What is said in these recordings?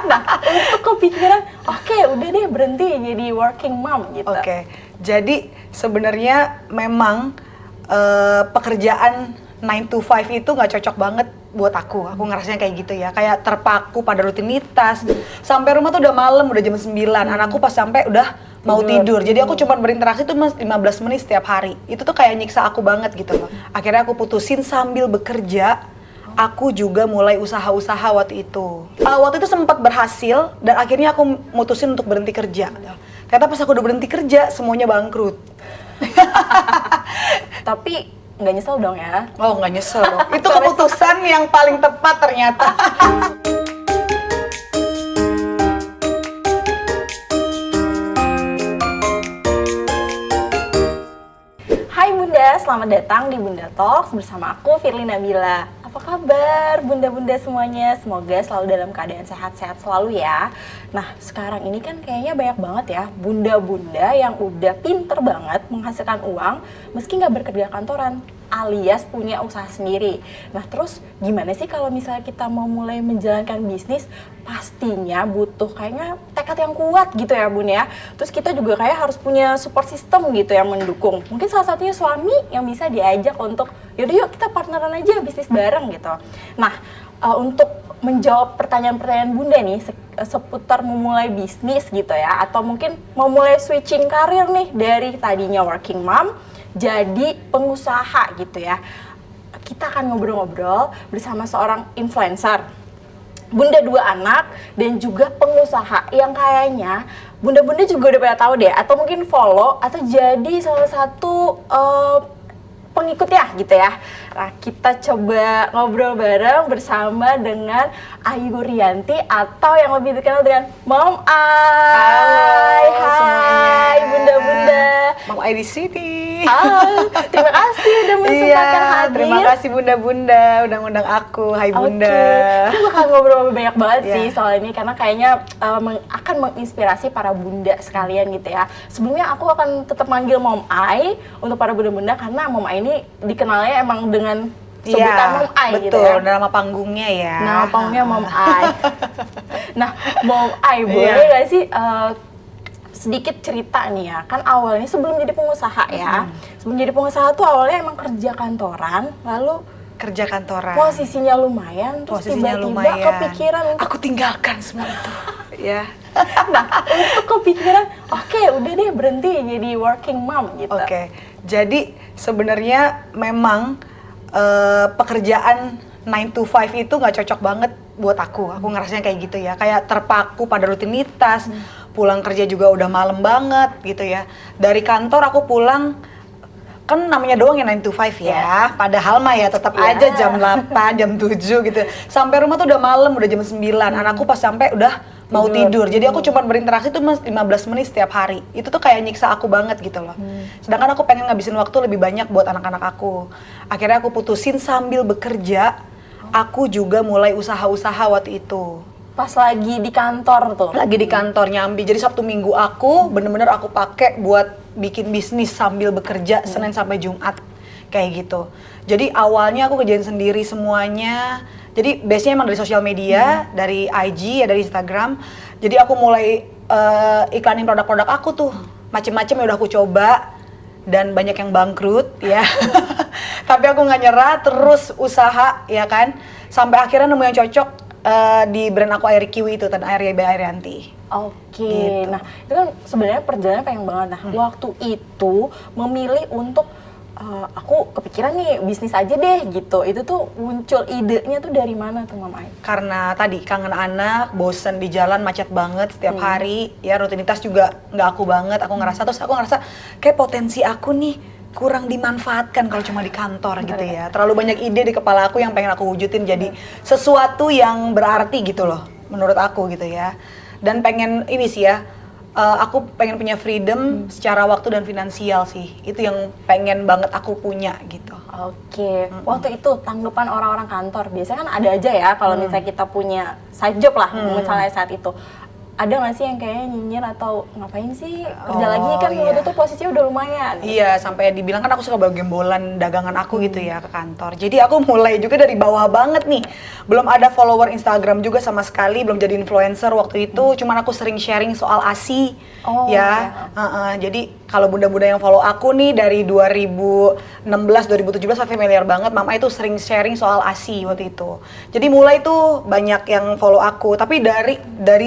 Nah, untuk kepikiran, oke, udah deh berhenti jadi working mom gitu. Oke, jadi sebenarnya memang pekerjaan 9 to 5 itu nggak cocok banget buat aku. Aku ngerasanya kayak gitu ya, kayak terpaku pada rutinitas. Sampai rumah tuh udah malam, udah jam 9. Anakku pas sampai udah mau tidur. Jadi aku cuma berinteraksi tuh 15 menit setiap hari. Itu tuh kayak nyiksa aku banget gitu loh. Akhirnya aku putusin sambil bekerja. Aku juga mulai usaha-usaha waktu itu. Waktu itu sempat berhasil dan akhirnya aku mutusin untuk berhenti kerja. Ternyata pas aku udah berhenti kerja, semuanya bangkrut. Tapi nggak nyesel dong ya? Oh, nggak nyesel dong. Itu keputusan yang paling tepat ternyata. Hai Bunda, selamat datang di Bunda Talks bersama aku Firly Nabila. Apa kabar bunda-bunda semuanya? Semoga selalu dalam keadaan sehat-sehat selalu ya. Nah, sekarang ini kan kayaknya banyak banget ya bunda-bunda yang udah pinter banget menghasilkan uang meski nggak bekerja kantoran, alias punya usaha sendiri. Nah, terus gimana sih kalau misalnya kita mau mulai menjalankan bisnis? Pastinya butuh kayaknya tekad yang kuat gitu ya Bun ya. Terus kita juga kayak harus punya support system gitu yang mendukung. Mungkin salah satunya suami yang bisa diajak untuk yaudah yuk kita partneran aja bisnis bareng gitu. Nah, untuk menjawab pertanyaan-pertanyaan Bunda nih seputar memulai bisnis gitu ya, atau mungkin mau mulai switching karir nih dari tadinya working mom jadi pengusaha gitu ya. Kita akan ngobrol-ngobrol bersama seorang influencer, bunda 2 anak, dan juga pengusaha yang kayaknya bunda-bunda juga udah pada tahu deh, atau mungkin follow atau jadi salah satu pengikut ya gitu ya. Nah, kita coba ngobrol bareng bersama dengan Ayu Rianti atau yang lebih dikenal dengan Mom Ai. Hai bunda-bunda. Mom Ai di sini. Terima kasih udah menyempatkan hadir. Terima kasih bunda-bunda udah ngundang aku. Hai bunda. Kita bakal ngobrol banyak banget sih soal ini karena kayaknya akan menginspirasi para bunda sekalian gitu ya. Sebelumnya aku akan tetap manggil Mom Ai untuk para bunda-bunda karena Mom Ai ini dikenalnya emang dengan sebutan Mom Ai gitu ya. Betul, nama panggungnya ya. Nama panggungnya Mom Ai. Nah, Mom Ai boleh gak sih sedikit cerita nih ya, kan awalnya sebelum jadi pengusaha ya, sebelum jadi pengusaha tuh awalnya emang kerja kantoran, lalu kerja kantoran. Posisinya lumayan, terus tiba-tiba kepikiran aku tinggalkan semua itu. Ya. Nah, untuk kepikiran, oke, udah deh berhenti jadi working mom gitu. Oke, jadi sebenarnya memang pekerjaan 9 to 5 itu nggak cocok banget buat aku. Aku ngerasanya kayak gitu ya, kayak terpaku pada rutinitas. Pulang kerja juga udah malam banget gitu ya. Dari kantor aku pulang, kan namanya doang ya 9 to 5 ya. Padahal mah ya tetap aja jam 8, jam 7 gitu. Sampai rumah tuh udah malam, udah jam 9. Anakku pas sampai udah mau tidur. Jadi aku cuma berinteraksi tuh 15 menit setiap hari. Itu tuh kayak nyiksa aku banget gitu loh. Sedangkan aku pengen ngabisin waktu lebih banyak buat anak-anak aku. Akhirnya aku putusin sambil bekerja, aku juga mulai usaha-usaha waktu itu. Pas lagi di kantor tuh? Lagi di kantor nyambi. Jadi Sabtu Minggu aku bener-bener aku pakai buat bikin bisnis sambil bekerja Senin sampai Jumat. Kayak gitu. Jadi awalnya aku kerjain sendiri semuanya. Jadi base-nya emang dari sosial media, dari IG ya, dari Instagram. Jadi aku mulai iklanin produk-produk aku tuh. Macem-macem ya udah aku coba dan banyak yang bangkrut ya. Tapi aku nggak nyerah, terus usaha ya kan. Sampai akhirnya nemu yang cocok di brand aku Air Kiwi itu, Air Rianti. Oke, Gitu. Nah itu kan sebenarnya perjalanan panjang banget. Nah waktu itu memilih untuk aku kepikiran nih bisnis aja deh gitu. Itu tuh muncul idenya tuh dari mana tuh Mama Ai? Karena tadi kangen anak, bosen di jalan macet banget setiap hari, ya rutinitas juga nggak aku banget. Aku ngerasa kayak potensi aku nih kurang dimanfaatkan kalau cuma di kantor gitu ya. Terlalu banyak ide di kepala aku yang pengen aku wujudin jadi sesuatu yang berarti gitu loh menurut aku gitu ya. Dan pengen ini sih ya, aku pengen punya freedom secara waktu dan finansial sih. Itu yang pengen banget aku punya gitu. Oke, waktu itu tanggapan orang-orang kantor biasanya kan ada aja ya kalau misalnya kita punya side job lah misalnya saat itu. ada nggak sih yang kayaknya nyinyir atau ngapain sih kerja Oh, lagi kan iya. waktu itu posisinya udah lumayan. Iya, sampai dibilang kan aku suka bawa gembolan dagangan aku gitu ya ke kantor. Jadi aku mulai juga dari bawah banget nih. Belum ada follower Instagram juga sama sekali, belum jadi influencer waktu itu. Cuman aku sering sharing soal ASI. Oh, Ya. Jadi kalau bunda-bunda yang follow aku nih dari 2016, 2017 familiar banget. Mama itu sering sharing soal ASI waktu itu. Jadi mulai tuh banyak yang follow aku, tapi dari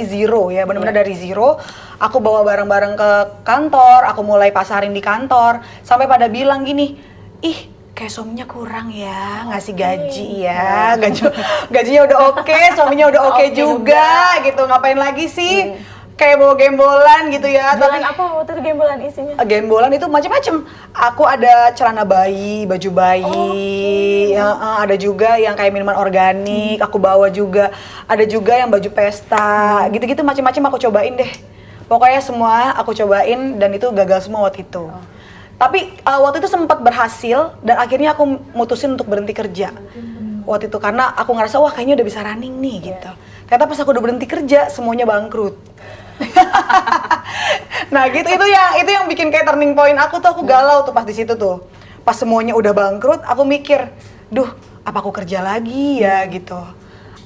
zero ya, benar-benar dari zero. Aku bawa barang-barang ke kantor, aku mulai pasarin di kantor, sampai pada bilang gini, ih kayak suaminya kurang ya, ngasih gaji ya, gajinya udah oke, suaminya udah oke juga, gitu, ngapain lagi sih, kayak bawa gembolan gitu ya. Gembolan apa waktu itu gembolan isinya? Gembolan itu macam-macam. Aku ada celana bayi, baju bayi, ada juga yang kayak minuman organik, aku bawa juga. Ada juga yang baju pesta, gitu-gitu macam-macam aku cobain deh. Pokoknya semua aku cobain dan itu gagal semua waktu itu. Tapi waktu itu sempat berhasil dan akhirnya aku mutusin untuk berhenti kerja. Waktu itu karena aku ngerasa wah kayaknya udah bisa running nih gitu. Ternyata pas aku udah berhenti kerja semuanya bangkrut. Nah gitu itu yang bikin kayak turning point aku tuh, aku galau tuh pas di situ tuh. Pas semuanya udah bangkrut, aku mikir, duh apa aku kerja lagi ya gitu.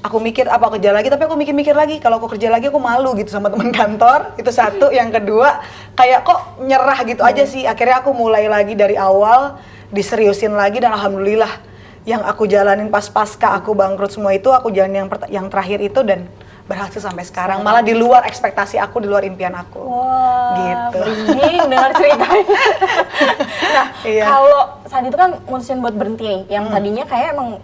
Aku mikir apa aku kerja lagi, tapi aku mikir-mikir lagi kalau aku kerja lagi aku malu gitu sama teman kantor. Itu satu, yang kedua kayak kok nyerah gitu aja sih. Akhirnya aku mulai lagi dari awal, diseriusin lagi dan alhamdulillah yang aku jalanin pas pasca aku bangkrut semua itu aku jalanin yang terakhir itu dan berhasil sampai sekarang, malah di luar ekspektasi aku, di luar impian aku. Wah, Gitu. merinding dengar ceritanya. Nah, Iya. kalau saat itu kan mutusin buat berhenti nih, yang tadinya kayak emang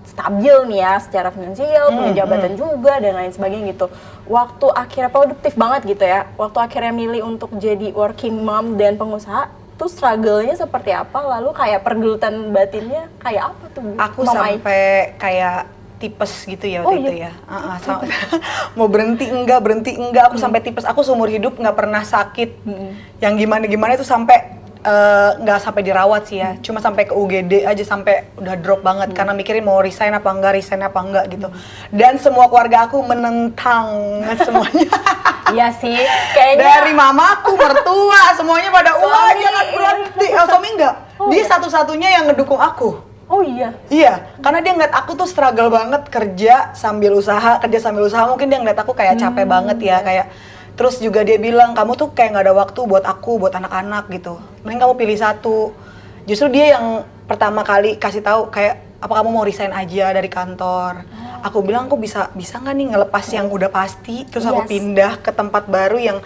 stabil nih ya secara finansial, punya jabatan juga dan lain sebagainya gitu. Waktu akhirnya produktif banget gitu ya, waktu akhirnya milih untuk jadi working mom dan pengusaha, tuh struggle-nya seperti apa? Lalu kayak pergelutan batinnya kayak apa tuh? Bu? Aku Mama Ai? sampai kayak tipes gitu ya waktu Oh, itu iya. ya. Mau berhenti enggak, aku sampai tipes. Aku seumur hidup nggak pernah sakit. Yang gimana-gimana itu sampai nggak sampai dirawat sih ya. Cuma sampai ke UGD aja sampai udah drop banget karena mikirin mau resign apa enggak gitu. Dan semua keluarga aku menentang semuanya. Iya sih, kayaknya Dari mamaku, mertua, semuanya pada wah Suami. jangan berhenti. Suami enggak. Oh, Dia iya. satu-satunya yang ngedukung aku. oh iya. Iya, karena dia ngeliat aku tuh struggle banget kerja sambil usaha. Mungkin dia ngeliat aku kayak capek banget ya, kayak terus juga dia bilang kamu tuh kayak nggak ada waktu buat aku, buat anak-anak gitu. Mending kamu pilih satu. Justru dia yang pertama kali kasih tahu kayak apa kamu mau resign aja dari kantor. Aku bilang aku bisa nggak nih ngelepas yang udah pasti, terus aku Yes. pindah ke tempat baru yang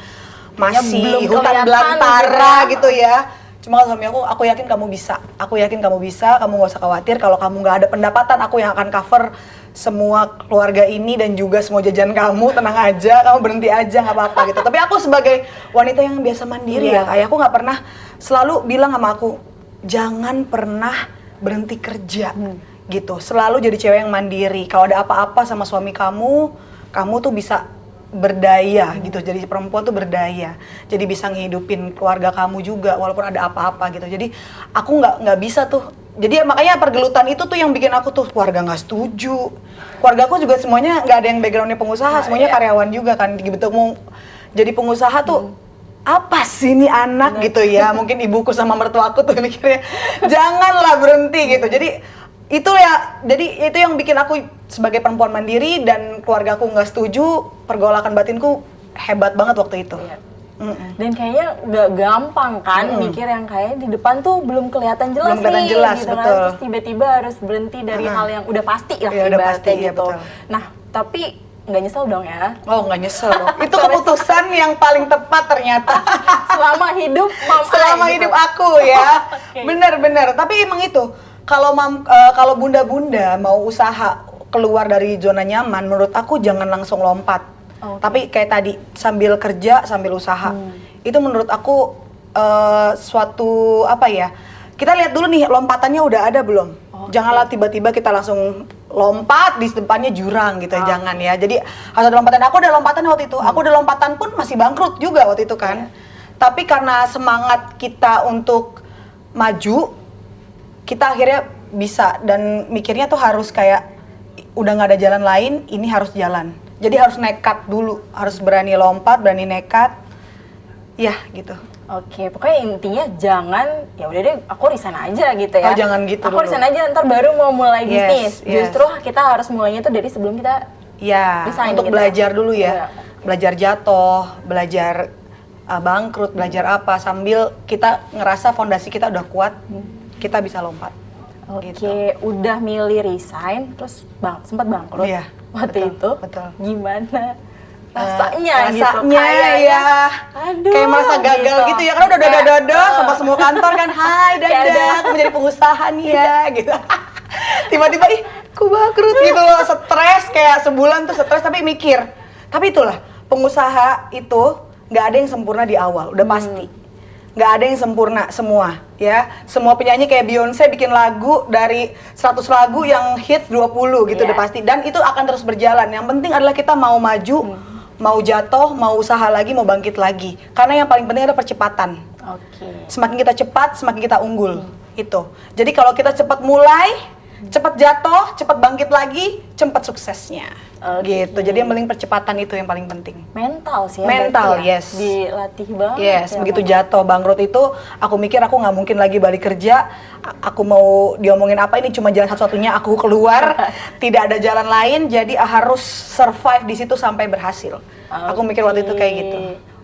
masih belum hutan kelihatan belantara gitu gitu ya. Cuma kalau suami aku yakin kamu bisa. Aku yakin kamu bisa, kamu nggak usah khawatir kalau kamu nggak ada pendapatan, aku yang akan cover semua keluarga ini dan juga semua jajan kamu, tenang aja, kamu berhenti aja nggak apa-apa gitu. Tapi aku sebagai wanita yang biasa mandiri ya, kayak aku nggak pernah selalu bilang sama aku, jangan pernah berhenti kerja gitu. Selalu jadi cewek yang mandiri. Kalau ada apa-apa sama suami kamu tuh bisa berdaya gitu, jadi perempuan tuh berdaya, jadi bisa ngehidupin keluarga kamu juga walaupun ada apa-apa gitu. Jadi aku nggak bisa tuh, jadi makanya pergelutan itu tuh yang bikin aku tuh keluarga nggak setuju. Keluarga aku juga semuanya nggak ada yang backgroundnya pengusaha, semuanya karyawan juga kan. Gitu mau jadi pengusaha tuh apa sih ini anak gitu ya. Mungkin ibuku sama mertuaku tuh mikirnya janganlah berhenti gitu. Jadi itu ya, jadi itu yang bikin aku sebagai perempuan mandiri dan keluarga aku nggak setuju, pergolakan batinku hebat banget waktu itu. Iya. Dan kayaknya nggak gampang kan mikir yang kayak di depan tuh belum kelihatan jelas Belum kelihatan nih, jelas, gitu kan. betul. Terus tiba-tiba harus berhenti dari hal yang udah pasti lah Iya, udah ibaratnya pasti, iya, gitu. betul. Nah, tapi nggak nyesel dong ya? Oh nggak nyesel dong. Itu keputusan yang paling tepat ternyata Selama hidup Mam Ai, selama gitu. hidup aku ya. Oke. Bener-bener. Tapi emang itu kalau bunda-bunda mau usaha keluar dari zona nyaman, menurut aku jangan langsung lompat. Oke. Tapi kayak tadi sambil kerja sambil usaha. Itu menurut aku suatu apa ya? Kita lihat dulu nih lompatannya udah ada belum? Janganlah tiba-tiba kita langsung lompat di depannya jurang gitu ya, jangan ya. Jadi harus ada lompatan. Aku ada lompatan waktu itu. Aku ada lompatan pun masih bangkrut juga waktu itu kan. Tapi karena semangat kita untuk maju, kita akhirnya bisa dan mikirnya tuh harus kayak udah nggak ada jalan lain, ini harus jalan. Jadi harus nekat dulu, harus berani lompat, berani nekat. Ya, gitu. Oke, pokoknya intinya jangan, ya udah deh aku resign aja gitu ya. Oh, jangan gitu Aku dulu. resign aja, ntar baru mau mulai bisnis. Yes. Justru kita harus mulainya tuh dari sebelum kita Ya, resign untuk gitu. belajar dulu ya. Iya. Belajar jatuh, belajar bangkrut, belajar apa, sambil kita ngerasa fondasi kita udah kuat, kita bisa lompat. Oke, Gitu. udah milih resign, terus sempat bangkrut Iya, waktu betul, itu. betul. Gimana rasanya gitu? Rasanya Kayaknya, ya, aduh, kayak merasa gagal gitu ya, karena udah dada sama semua kantor kan, hai dadah, aku menjadi pengusaha nih ya, gitu. Tiba-tiba, ih, aku bangkrut gitu loh, stres kayak sebulan tuh stres, tapi mikir. Tapi itulah, pengusaha itu nggak ada yang sempurna di awal, udah pasti. Nggak ada yang sempurna semua, ya. Semua penyanyi kayak Beyonce bikin lagu dari 100 lagu yang hits 20 gitu, Iya. udah pasti. Dan itu akan terus berjalan. Yang penting adalah kita mau maju, mau jatuh, mau usaha lagi, mau bangkit lagi. Karena yang paling penting ada percepatan. Oke. Semakin kita cepat, semakin kita unggul. Itu. Jadi kalau kita cepat mulai, cepat jatuh, cepat bangkit lagi, cepat suksesnya. Oke. Gitu. Jadi yang penting percepatan itu yang paling penting. Mental sih ya. Mental, berarti ya. yes. Dilatih banget. Yes, ya, begitu Mama. jatuh bangkrut itu, aku mikir aku nggak mungkin lagi balik kerja. Aku mau diomongin apa, ini cuma jalan satu-satunya aku keluar, tidak ada jalan lain. Jadi harus survive di situ sampai berhasil. Aku mikir waktu itu kayak gitu.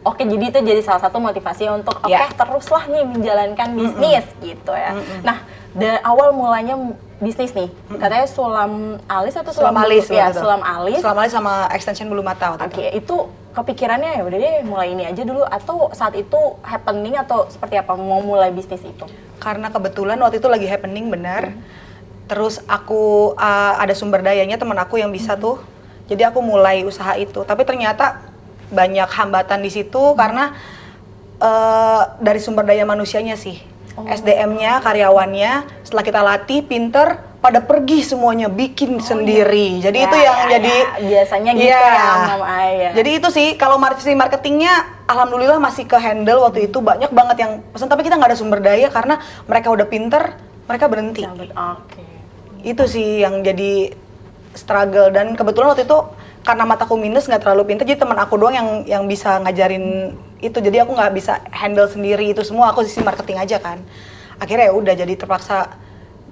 Oke, jadi itu jadi salah satu motivasi untuk oke Ya. teruslah nih menjalankan bisnis gitu ya. Nah, dari awal mulanya bisnis nih, katanya sulam alis atau sulam Alis, bulu? Ya, waktu itu. sulam alis. Sulam alis sama extension bulu mata waktu itu. Oke, itu kepikirannya ya udah deh mulai ini aja dulu atau saat itu happening atau seperti apa mau mulai bisnis itu? Karena kebetulan waktu itu lagi happening benar. Terus aku ada sumber dayanya teman aku yang bisa tuh. Jadi aku mulai usaha itu. Tapi ternyata banyak hambatan di situ karena dari sumber daya manusianya sih. SDM-nya, karyawannya, setelah kita latih, pinter, pada pergi semuanya bikin sendiri. Jadi Ya, itu yang ya, jadi ya. Biasanya gitu ya, Mama Ayah. Jadi itu sih kalau marketingnya alhamdulillah masih ke handle waktu itu, banyak banget yang pesan, tapi kita nggak ada sumber daya karena mereka udah pinter, mereka berhenti. Oke. Itu sih yang jadi struggle, dan kebetulan waktu itu karena mataku minus nggak terlalu pinter, jadi teman aku doang yang bisa ngajarin itu, jadi aku nggak bisa handle sendiri itu semua, aku sisi marketing aja kan. Akhirnya ya udah jadi terpaksa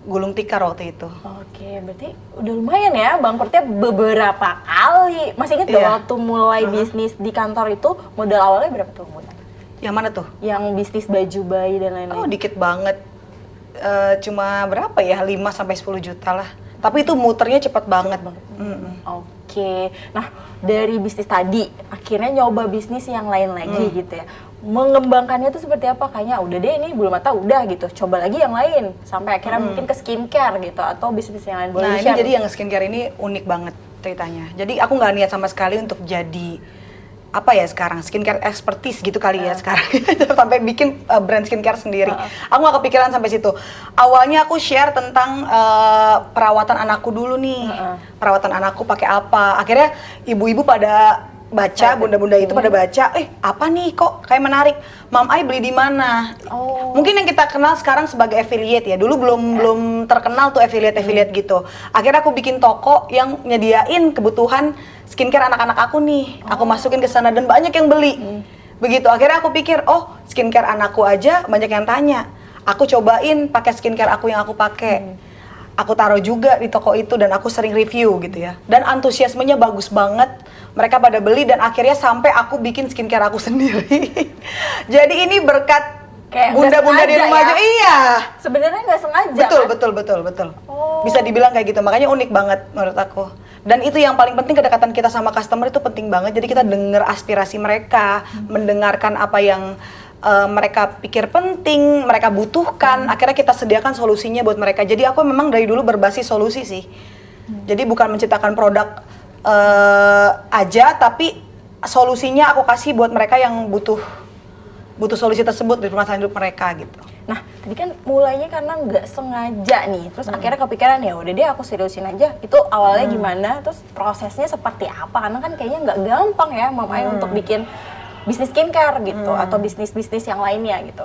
gulung tikar waktu itu. Oke, berarti udah lumayan ya bangkrutnya beberapa kali. Masih ingat gak Iya. waktu mulai bisnis di kantor itu modal awalnya berapa tuh, Bunda? Yang mana tuh? Yang bisnis baju bayi dan lain-lain. Oh, dikit banget. Cuma berapa ya? 5-10 juta lah. Tapi itu muternya cepet banget. Oke, nah dari bisnis tadi akhirnya nyoba bisnis yang lain lagi gitu ya. Mengembangkannya tuh seperti apa? Kayaknya udah deh ini bulu mata udah gitu, coba lagi yang lain sampai akhirnya mungkin ke skincare gitu atau bisnis yang lain. Boleh Nah, ini di-share? jadi yang skincare ini unik banget ceritanya. Jadi aku nggak niat sama sekali untuk jadi apa ya sekarang, skincare expertise gitu kali ya sekarang. Sampai bikin brand skincare sendiri. Aku nggak kepikiran sampai situ. Awalnya aku share tentang perawatan anakku dulu nih. Perawatan anakku pakai apa. Akhirnya ibu-ibu pada baca, bunda-bunda itu pada baca, apa nih kok kayak menarik. Mam Ai beli di mana? Oh. Mungkin yang kita kenal sekarang sebagai affiliate ya. Dulu belum terkenal tuh affiliate gitu. Akhirnya aku bikin toko yang nyediain kebutuhan skincare anak-anak aku nih. Aku masukin ke sana dan banyak yang beli. Begitu. Akhirnya aku pikir, oh, skincare anakku aja banyak yang tanya. Aku cobain pakai skincare aku yang aku pakai. Aku taruh juga di toko itu dan aku sering review gitu ya. Dan antusiasmenya bagus banget. Mereka pada beli dan akhirnya sampai aku bikin skincare aku sendiri. Jadi ini berkat Kayak bunda-bunda di nggak rumah sengaja aja. ya? Iya. Sebenarnya nggak sengaja Betul, kan? betul. Oh. Bisa dibilang kayak gitu. Makanya unik banget menurut aku. Dan itu yang paling penting, kedekatan kita sama customer itu penting banget. Jadi kita dengar aspirasi mereka, mendengarkan apa yang mereka pikir penting, mereka butuhkan. Akhirnya kita sediakan solusinya buat mereka. Jadi aku memang dari dulu berbasis solusi sih. Jadi bukan menciptakan produk aja, tapi solusinya aku kasih buat mereka yang butuh solusi tersebut di permasalahan hidup mereka gitu. Nah, tadi kan mulainya karena nggak sengaja nih, terus akhirnya kepikiran ya udah deh aku seriusin aja. Itu awalnya gimana? Terus prosesnya seperti apa? Karena kan kayaknya nggak gampang ya Mam Ai untuk bikin bisnis skincare gitu atau bisnis-bisnis yang lainnya gitu.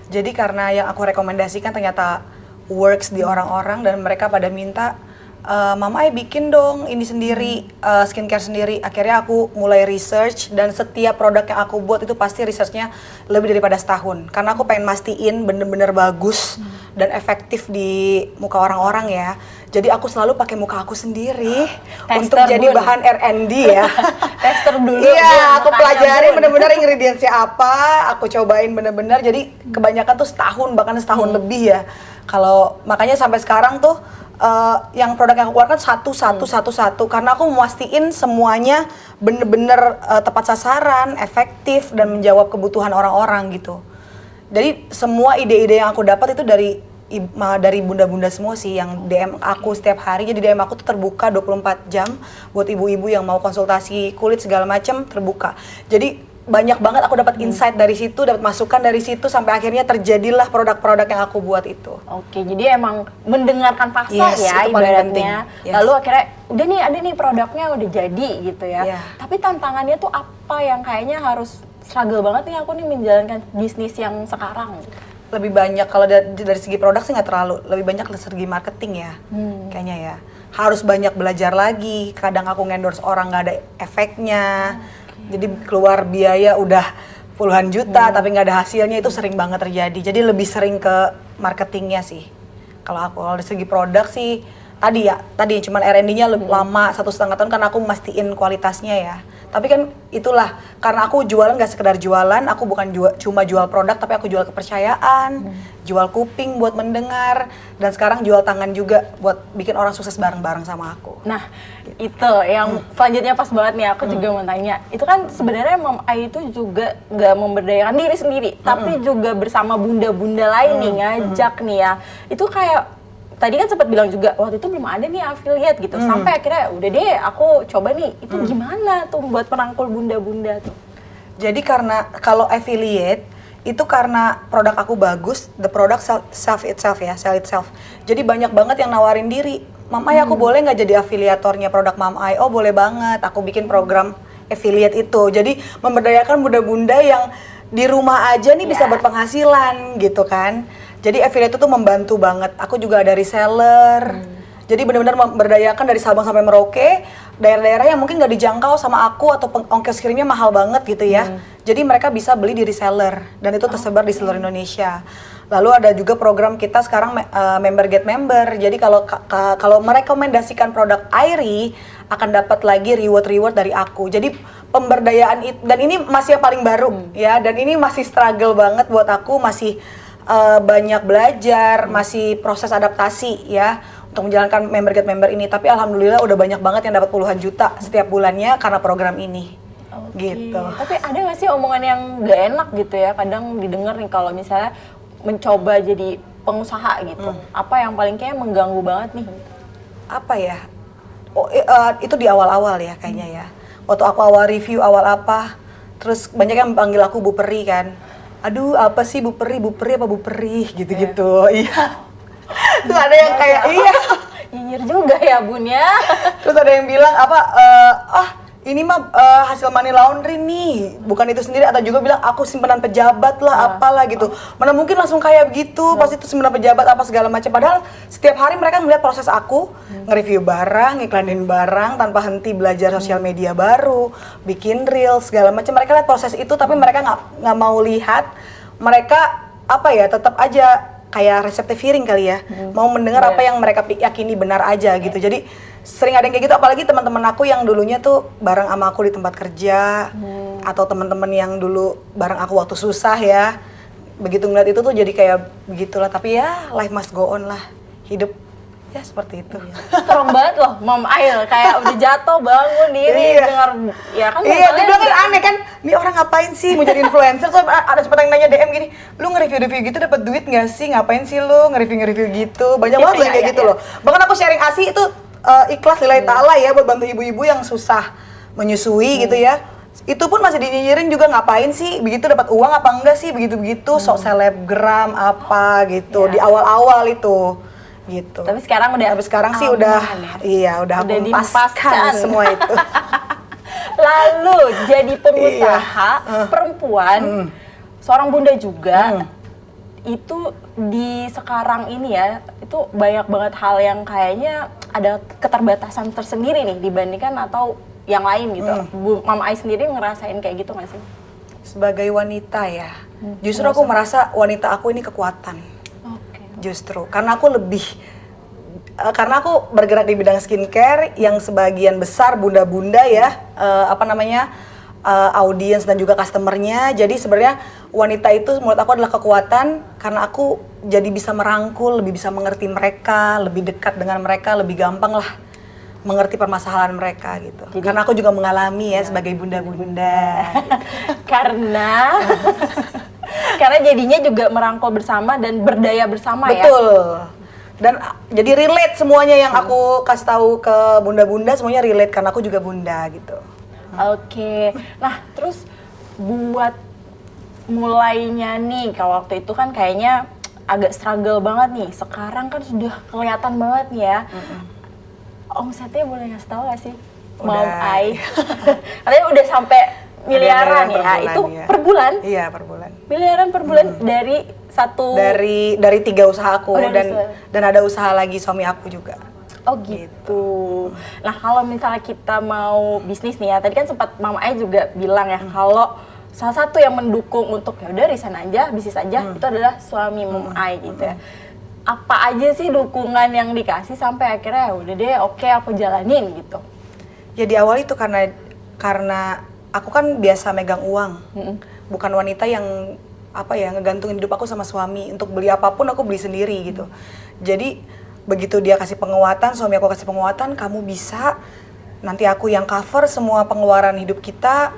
Jadi karena yang aku rekomendasikan ternyata works di orang-orang dan mereka pada minta, Mama bikin dong ini sendiri, skincare sendiri. Akhirnya aku mulai research dan setiap produk yang aku buat itu pasti researchnya lebih daripada setahun. Karena aku pengen mastiin bener-bener bagus dan efektif di muka orang-orang ya. Jadi aku selalu pakai muka aku sendiri untuk jadi bahan R&D ya. Tester dulu. Iya, aku pelajari bener-bener ingredientsnya apa, aku cobain bener-bener. Jadi kebanyakan tuh setahun, bahkan setahun lebih ya. Kalau makanya sampai sekarang tuh yang produk yang aku keluarkan satu karena aku memastikan semuanya bener-bener tepat sasaran, efektif dan menjawab kebutuhan orang-orang gitu. Jadi semua ide-ide yang aku dapat itu dari bunda-bunda semua sih yang DM aku setiap hari. Jadi DM aku tuh terbuka 24 jam buat ibu-ibu yang mau konsultasi kulit segala macam, terbuka. Jadi banyak banget aku dapat insight dari situ, dapat masukan dari situ sampai akhirnya terjadilah produk-produk yang aku buat itu. Oke, jadi emang mendengarkan pasar ya ibaratnya. Yes. Lalu akhirnya udah nih ada nih produknya udah jadi gitu ya. Yeah. Tapi tantangannya tuh apa yang kayaknya harus struggle banget nih aku nih menjalankan bisnis yang sekarang? Lebih banyak kalau dari segi produk sih nggak terlalu, lebih banyak dari segi marketing ya, kayaknya ya. Harus banyak belajar lagi. Kadang aku ngendorse orang nggak ada efeknya. Jadi keluar biaya udah puluhan juta tapi nggak ada hasilnya, itu sering banget terjadi. Jadi lebih sering ke marketingnya sih. Kalau dari segi produk sih tadi cuman R&D-nya lama 1,5 tahun karena aku mastiin kualitasnya ya. Tapi kan itulah karena aku jualan nggak sekedar jualan, aku bukan cuma jual produk tapi aku jual kepercayaan, jual kuping buat mendengar, dan sekarang jual tangan juga buat bikin orang sukses bareng-bareng sama aku. Nah, itu yang selanjutnya pas banget nih, aku juga mau tanya. Itu kan sebenarnya Mom Ai itu juga nggak memberdayakan diri sendiri, tapi juga bersama bunda-bunda lain nih ngajak nih ya. Itu kayak tadi kan sempat bilang juga waktu itu belum ada nih affiliate gitu. Sampai akhirnya udah deh aku coba nih. Itu gimana tuh buat merangkul bunda-bunda tuh? Jadi karena kalau affiliate itu karena produk aku bagus, the product sell itself. Jadi banyak banget yang nawarin diri. Mom Ai, aku boleh nggak jadi afiliatornya produk Mom Ai? Oh boleh banget, aku bikin program affiliate itu. Jadi memberdayakan bunda-bunda yang di rumah aja nih bisa berpenghasilan gitu kan. Jadi affiliate itu tuh membantu banget. Aku juga ada reseller. Jadi benar-benar memberdayakan dari Sabang sampai Merauke, daerah-daerah yang mungkin nggak dijangkau sama aku atau ongkos kirimnya mahal banget gitu ya. Jadi mereka bisa beli di reseller dan itu tersebar di seluruh Indonesia. Lalu ada juga program kita sekarang member get member. Jadi kalau merekomendasikan produk Airy akan dapat lagi reward dari aku. Jadi pemberdayaan itu, dan ini masih yang paling baru ya, dan ini masih struggle banget buat aku, masih banyak belajar, masih proses adaptasi ya untuk menjalankan member get member ini. Tapi alhamdulillah udah banyak banget yang dapat puluhan juta setiap bulannya karena program ini. Gitu. Tapi ada nggak sih omongan yang nggak enak gitu ya? Kadang didengar nih kalau misalnya mencoba jadi pengusaha gitu. Apa yang paling kayak mengganggu banget nih? Apa ya? Itu di awal-awal ya kayaknya ya. Waktu aku awal review awal terus banyak yang panggil aku Bu Peri kan. Aduh, apa sih Bu Peri apa Bu Peri gitu-gitu. Iya. Terus ada yang kayak Nyinyir juga ya Bun ya. Terus ada yang bilang ini mah hasil money laundry nih, bukan itu sendiri. Atau juga bilang aku simpenan pejabat lah, apalah gitu. Mana mungkin langsung kayak begitu, pasti itu simpenan pejabat apa segala macam. Padahal setiap hari mereka melihat proses aku nge-review barang, ngiklanin barang tanpa henti, belajar sosial media baru, bikin reels segala macam. Mereka lihat proses itu, tapi mereka nggak mau lihat. Mereka tetap aja kayak receptive hearing kali ya, mau mendengar apa yang mereka yakini benar aja gitu. Jadi sering ada yang kayak gitu, apalagi teman-teman aku yang dulunya tuh bareng sama aku di tempat kerja, atau teman-teman yang dulu bareng aku waktu susah ya. Begitu ngeliat itu tuh jadi kayak begitulah, tapi ya life must go on lah, hidup ya seperti itu. Strong banget loh Mom Ai, kayak udah jatuh bangun diri dengar ya kan. Iya, dia bilang kan aneh kan, ini orang ngapain sih mau jadi influencer? So ada sempat yang nanya DM gini, lu nge-review gitu dapat duit nggak sih? Ngapain sih lu nge-review gitu? Banyak banget yang kayak gitu loh. Bahkan aku sharing ASI itu ikhlas lillahi ta'ala ya, buat bantu ibu-ibu yang susah menyusui gitu ya. Itu pun masih dinyinyirin juga, ngapain sih begitu, dapat uang apa enggak sih begitu-begitu, sok selebgram apa gitu di awal-awal itu gitu. Tapi sekarang sih udah udah dilepaskan semua itu. Lalu jadi pengusaha perempuan, seorang bunda juga, itu di sekarang ini ya, itu banyak banget hal yang kayaknya ada keterbatasan tersendiri nih dibandingkan atau yang lain gitu. Mama Ai sendiri ngerasain kayak gitu nggak sih? Sebagai wanita ya, justru aku merasa wanita aku ini kekuatan. Oke. Justru karena aku lebih karena aku bergerak di bidang skincare yang sebagian besar bunda-bunda ya, audiens dan juga customernya. Jadi sebenarnya wanita itu menurut aku adalah kekuatan karena aku jadi bisa merangkul, lebih bisa mengerti mereka, lebih dekat dengan mereka, lebih gampang lah mengerti permasalahan mereka gitu. Jadi, karena aku juga mengalami ya sebagai bunda-bunda. Karena jadinya juga merangkul bersama dan berdaya bersama. Betul. Ya. Betul. Dan jadi relate semuanya yang aku kasih tahu ke bunda-bunda, semuanya relate karena aku juga bunda gitu. Oke. Nah, terus buat mulainya nih, kalau waktu itu kan kayaknya agak struggle banget nih. Sekarang kan sudah kelihatan banget nih ya. Omsetnya boleh ngasih tahu gak sih? Mom Ai. Katanya udah sampai miliaran ya. Itu ya. per bulan? Iya, per bulan. Miliaran per bulan dari satu dari 3 usaha aku dan ada usaha lagi suami aku juga. Oh gitu. Nah, kalau misalnya kita mau bisnis nih ya, tadi kan sempat Mama Ai juga bilang ya kalau salah satu yang mendukung untuk ya udah resign aja, bisnis aja, itu adalah suami Mom Ai gitu ya. Apa aja sih dukungan yang dikasih sampai akhirnya ya udah deh, oke, aku jalanin gitu. Ya di awal itu karena aku kan biasa megang uang. Bukan wanita yang ngegantungin hidup aku sama suami. Untuk beli apapun aku beli sendiri gitu. Jadi begitu dia kasih penguatan, suami aku kasih penguatan, kamu bisa, nanti aku yang cover semua pengeluaran hidup kita,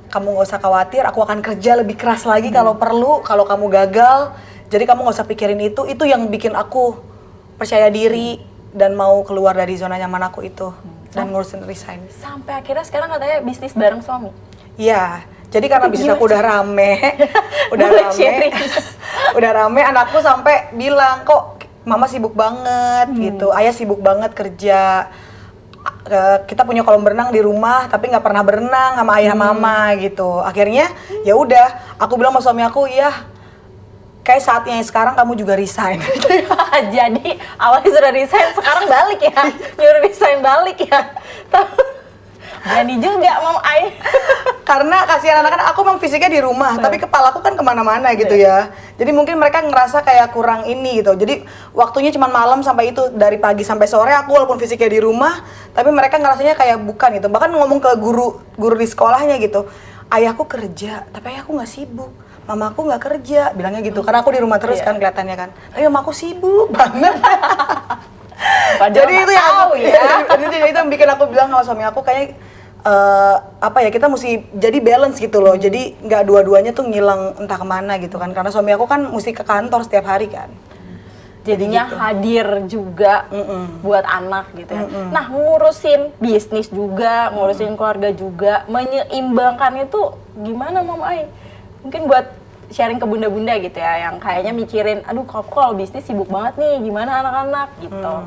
kamu nggak usah khawatir, aku akan kerja lebih keras lagi kalau perlu, kalau kamu gagal. Jadi kamu nggak usah pikirin itu yang bikin aku percaya diri dan mau keluar dari zona nyaman aku itu dan ngurusin resign. Sampai akhirnya sekarang katanya bisnis bareng suami? Iya, jadi karena bisnis aku udah rame, udah rame, anakku sampai bilang, kok mama sibuk banget gitu, ayah sibuk banget kerja. Kita punya kolam berenang di rumah tapi nggak pernah berenang sama ayah mama gitu. Akhirnya ya udah, aku bilang sama suami aku, iya kayak saatnya sekarang kamu juga resign. Jadi awalnya sudah resign, sekarang balik ya, nyuruh resign balik ya. Berani juga Mom Ai. Karena kasihan anak-anak, aku memang fisiknya di rumah, tapi kepalaku kan kemana-mana gitu ya. Jadi mungkin mereka ngerasa kayak kurang ini gitu. Jadi waktunya cuma malam sampai itu, dari pagi sampai sore aku walaupun fisiknya di rumah, tapi mereka ngerasanya kayak bukan gitu. Bahkan ngomong ke guru di sekolahnya gitu, ayahku kerja, tapi ayahku nggak sibuk. Mamaku nggak kerja, bilangnya gitu. Karena aku di rumah terus kan kelihatannya kan. Tapi mamaku sibuk banget. Jadi itu yang bikin aku bilang sama suami aku kayak kita mesti jadi balance gitu loh. Jadi nggak dua-duanya tuh ngilang entah kemana gitu kan. Karena suami aku kan mesti ke kantor setiap hari kan. Jadinya gitu. Hadir juga buat anak gitu ya. Nah, ngurusin bisnis juga, ngurusin keluarga juga, menyeimbangkan itu gimana Mom Ai? Mungkin buat sharing ke bunda-bunda gitu ya, yang kayaknya mikirin, aduh kalau bisnis sibuk banget nih, gimana anak-anak gitu.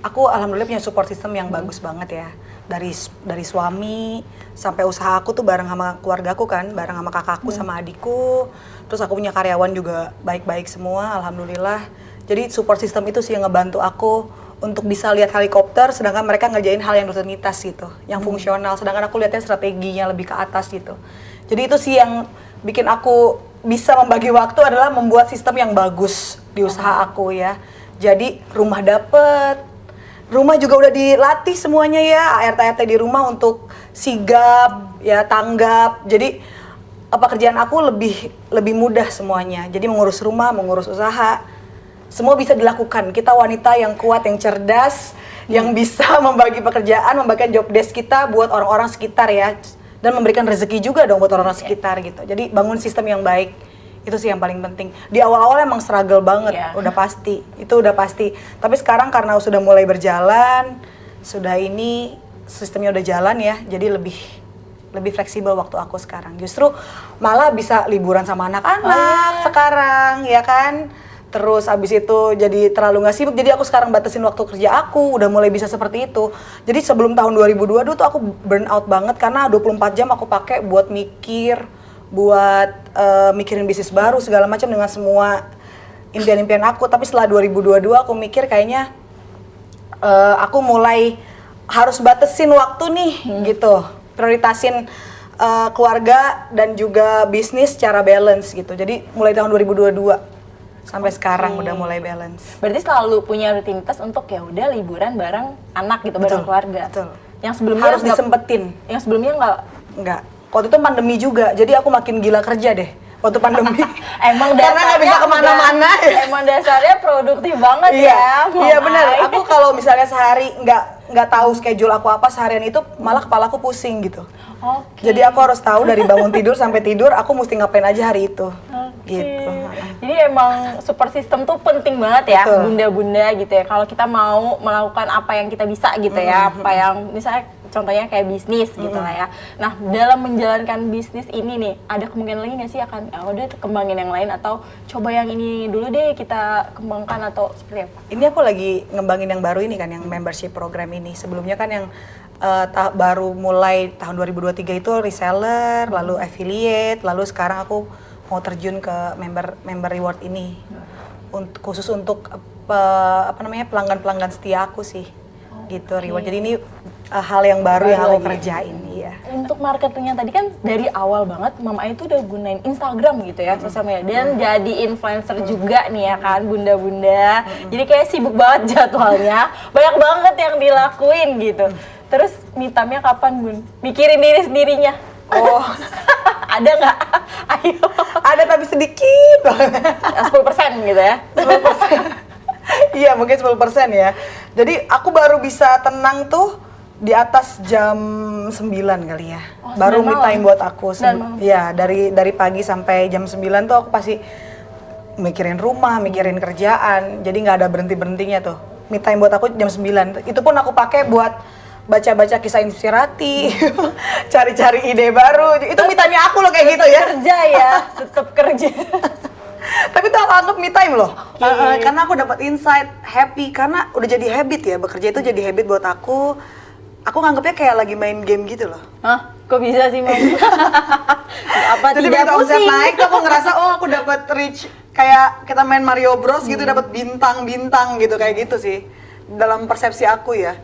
Aku alhamdulillah punya support system yang bagus banget ya. Dari suami sampai usaha aku tuh bareng sama keluargaku kan, bareng sama kakakku sama adikku. Terus aku punya karyawan juga baik-baik semua, alhamdulillah. Jadi support system itu sih yang ngebantu aku untuk bisa lihat helikopter, sedangkan mereka ngerjain hal yang rutinitas gitu, yang fungsional. Sedangkan aku lihatnya strateginya lebih ke atas gitu. Jadi itu sih yang bikin aku bisa membagi waktu adalah membuat sistem yang bagus di usaha aku ya. Jadi rumah dapet, rumah juga udah dilatih semuanya ya, ART-ART di rumah untuk sigap, ya tanggap. Jadi pekerjaan aku lebih mudah semuanya. Jadi mengurus rumah, mengurus usaha, semua bisa dilakukan. Kita wanita yang kuat, yang cerdas, yang bisa membagi pekerjaan, membagikan job desk kita buat orang-orang sekitar ya. Dan memberikan rezeki juga dong buat orang-orang sekitar gitu. Jadi bangun sistem yang baik, itu sih yang paling penting. Di awal-awal emang struggle banget, udah pasti, itu udah pasti. Tapi sekarang karena sudah mulai berjalan, sudah ini sistemnya udah jalan ya, jadi lebih fleksibel waktu aku sekarang. Justru malah bisa liburan sama anak-anak sekarang, ya kan? Terus abis itu jadi terlalu nggak sibuk, jadi aku sekarang batasin waktu kerja aku, udah mulai bisa seperti itu. Jadi sebelum tahun 2022 tuh aku burn out banget karena 24 jam aku pakai buat mikirin bisnis baru segala macam dengan semua impian-impian aku. Tapi setelah 2022 aku mikir kayaknya aku mulai harus batasin waktu nih gitu, prioritasin keluarga dan juga bisnis secara balance gitu. Jadi mulai tahun 2022 sampai sekarang udah mulai balance. Berarti selalu punya rutinitas untuk ya udah liburan bareng anak gitu, bareng keluarga. Betul. Yang sebelumnya Harus disempetin. Yang sebelumnya nggak. Waktu itu pandemi juga, jadi aku makin gila kerja deh waktu pandemi. Emang karena nggak bisa kemana-mana. Emang dasarnya produktif banget ya. Iya benar. Aku kalau misalnya sehari nggak tahu schedule aku apa seharian itu, malah kepala aku pusing gitu. Jadi aku harus tahu dari bangun tidur sampai tidur aku mesti ngapain aja hari itu. Gitu. Jadi emang support system tuh penting banget ya, bunda-bunda gitu ya. Kalau kita mau melakukan apa yang kita bisa gitu ya, apa yang misalnya contohnya kayak bisnis gitu lah ya. Nah, dalam menjalankan bisnis ini nih, ada kemungkinan lagi nggak sih akan udah kembangin yang lain atau coba yang ini dulu deh kita kembangkan atau seperti apa? Ini aku lagi ngembangin yang baru ini kan, yang membership program ini. Sebelumnya kan yang baru mulai tahun 2023 itu reseller, lalu affiliate, lalu sekarang aku mau terjun ke member reward ini. Khusus untuk pelanggan-pelanggan setia aku sih. Gitu reward. Jadi ini hal yang baru yang aku kerjain ya. Untuk marketingnya tadi kan dari awal banget Mama Ai itu udah gunain Instagram gitu ya, sosial media, dan jadi influencer juga nih ya kan, bunda-bunda. Jadi kayak sibuk banget jadwalnya, banyak banget yang dilakuin gitu. Terus me time-nya kapan, Bun? Mikirin diri sendirinya. Oh, ada nggak? Ayo. Ada tapi sedikit banget. 10% gitu ya? 10%. Iya, mungkin 10% ya. Jadi aku baru bisa tenang tuh di atas jam 9 kali ya. Baru me time buat aku. Iya, dari pagi sampai jam 9 tuh aku pasti mikirin rumah, mikirin kerjaan. Jadi nggak ada berhenti-berhentinya tuh. Me time buat aku jam 9. Itu pun aku pakai buat baca-baca kisah inspiratif, cari-cari ide baru. Itu me time aku loh kayak gitu ya. Kerja ya, tetap kerja. Tapi itu aku anggap me time loh. Karena aku dapat insight, happy, karena udah jadi habit ya. Bekerja itu jadi habit buat aku. Aku nganggapnya kayak lagi main game gitu loh. Hah? Kok bisa sih, Mam? Apa jadi tidak begitu omset pusing? naik tuh aku ngerasa aku dapat reach, kayak kita main Mario Bros gitu, dapat bintang-bintang gitu, kayak gitu sih dalam persepsi aku ya.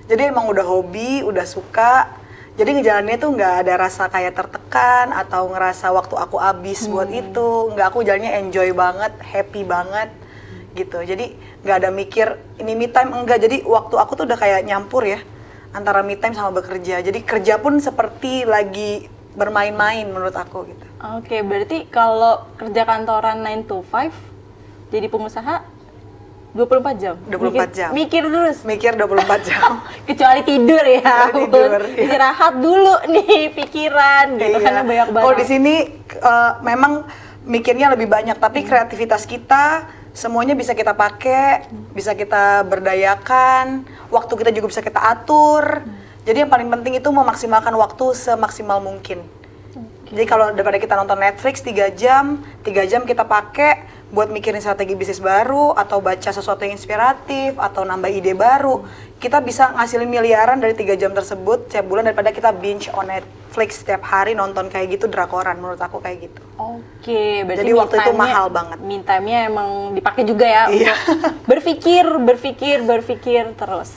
Jadi emang udah hobi, udah suka. Jadi ngejalaninnya tuh nggak ada rasa kayak tertekan atau ngerasa waktu aku habis buat itu. Nggak, aku jalannya enjoy banget, happy banget gitu. Jadi nggak ada mikir ini me time, enggak. Jadi waktu aku tuh udah kayak nyampur ya antara me time sama bekerja. Jadi kerja pun seperti lagi bermain-main menurut aku gitu. Oke, berarti kalau kerja kantoran 9 to 5 jadi pengusaha 24 jam? 24 jam. Mikir terus? Mikir 24 jam. Kecuali tidur ya. Kecuali tidur, iya. Istirahat dulu nih pikiran gitu, karena banyak banget. Oh, di sini memang mikirnya lebih banyak, tapi kreativitas kita semuanya bisa kita pakai, bisa kita berdayakan, waktu kita juga bisa kita atur. Jadi yang paling penting itu memaksimalkan waktu semaksimal mungkin. Jadi kalau daripada kita nonton Netflix 3 jam kita pakai buat mikirin strategi bisnis baru, atau baca sesuatu yang inspiratif, atau nambah ide baru, kita bisa ngasilin miliaran dari 3 jam tersebut setiap bulan daripada kita binge on Netflix setiap hari nonton kayak gitu, drakoran. Menurut aku kayak gitu. Oke, berarti jadi waktu itu mahal banget. Me time-nya emang dipakai juga ya iya. Untuk berpikir terus.